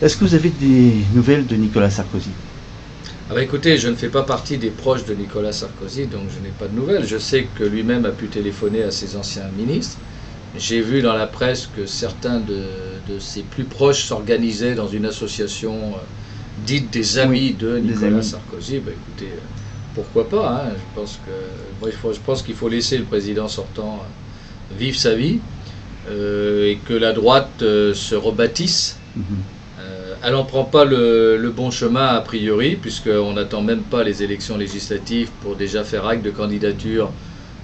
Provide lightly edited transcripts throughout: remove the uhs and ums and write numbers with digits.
Est-ce que vous avez des nouvelles de Nicolas Sarkozy? Ah bah écoutez, je ne fais pas partie des proches de Nicolas Sarkozy, donc je n'ai pas de nouvelles. Je sais que lui-même a pu téléphoner à ses anciens ministres. J'ai vu dans la presse que certains de ses plus proches s'organisaient dans une association dite des amis de Nicolas Sarkozy. Bah écoutez, pourquoi pas, hein. Je pense qu'il faut laisser le président sortant vivre sa vie et que la droite se rebâtisse. Elle n'en prend pas le bon chemin a priori, puisqu'on n'attend même pas les élections législatives pour déjà faire acte de candidature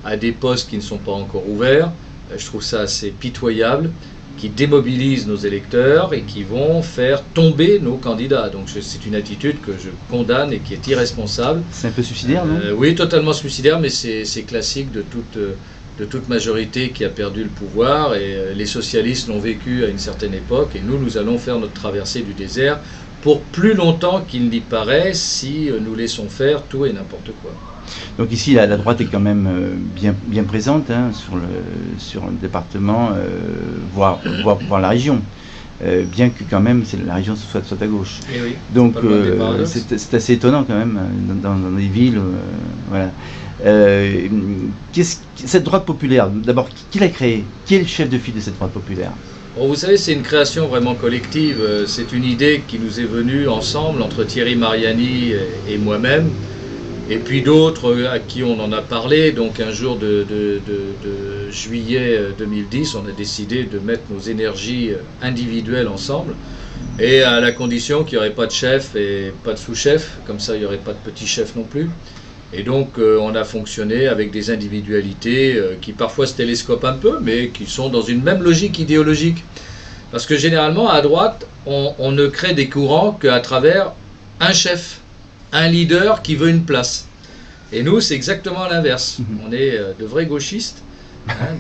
à des postes qui ne sont pas encore ouverts. Je trouve ça assez pitoyable, qui démobilise nos électeurs et qui vont faire tomber nos candidats. Donc c'est une attitude que je condamne et qui est irresponsable. C'est un peu suicidaire, non? Oui, totalement suicidaire, mais c'est classique de toute majorité qui a perdu le pouvoir, et les socialistes l'ont vécu à une certaine époque, et nous allons faire notre traversée du désert pour plus longtemps qu'il n'y paraît, si nous laissons faire tout et n'importe quoi. Donc ici, la droite est quand même bien présente, hein, sur le département, voire la région, bien que quand même la région soit à gauche. Et oui, donc c'est assez étonnant quand même dans des villes, voilà. Cette droite populaire, d'abord, qui l'a créée? Qui est le chef de file de cette droite populaire? Bon, vous savez, c'est une création vraiment collective. C'est une idée qui nous est venue ensemble, entre Thierry Mariani et moi-même, et puis d'autres à qui on en a parlé. Donc un jour de juillet 2010, on a décidé de mettre nos énergies individuelles ensemble, et à la condition qu'il n'y aurait pas de chef et pas de sous-chef, comme ça il n'y aurait pas de petit chef non plus. Et donc on a fonctionné avec des individualités qui parfois se télescopent un peu, mais qui sont dans une même logique idéologique. Parce que généralement à droite, on ne crée des courants qu'à travers un chef, un leader qui veut une place. Et nous, c'est exactement l'inverse. On est de vrais gauchistes,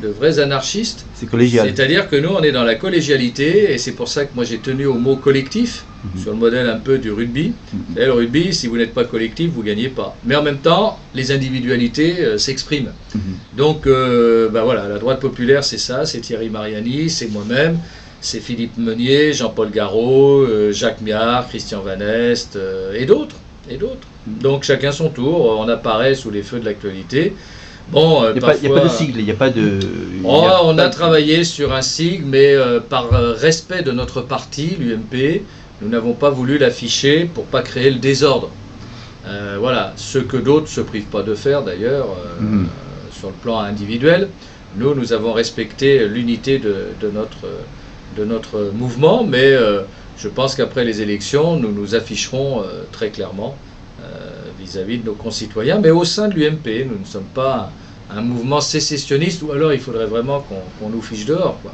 de vrais anarchistes. C'est collégial. C'est-à-dire que nous, on est dans la collégialité, et c'est pour ça que moi j'ai tenu au mot collectif, sur le modèle un peu du rugby. Et le rugby, si vous n'êtes pas collectif, vous ne gagnez pas. Mais en même temps, les individualités s'expriment. Donc, voilà, la droite populaire, c'est ça, c'est Thierry Mariani, c'est moi-même, c'est Philippe Meunier, Jean-Paul Garot, Jacques Miard, Christian Van Est, et d'autres. Donc chacun son tour, on apparaît sous les feux de l'actualité. Bon, il n'y a pas de sigle, il n'y a pas de... on a travaillé sur un sigle, mais par respect de notre parti, l'UMP, nous n'avons pas voulu l'afficher pour ne pas créer le désordre. Voilà, ce que d'autres ne se privent pas de faire d'ailleurs, sur le plan individuel. Nous avons respecté l'unité de notre mouvement, mais je pense qu'après les élections, nous nous afficherons très clairement vis-à-vis de nos concitoyens, mais au sein de l'UMP, nous ne sommes pas un mouvement sécessionniste, ou alors il faudrait vraiment qu'on nous fiche dehors, quoi.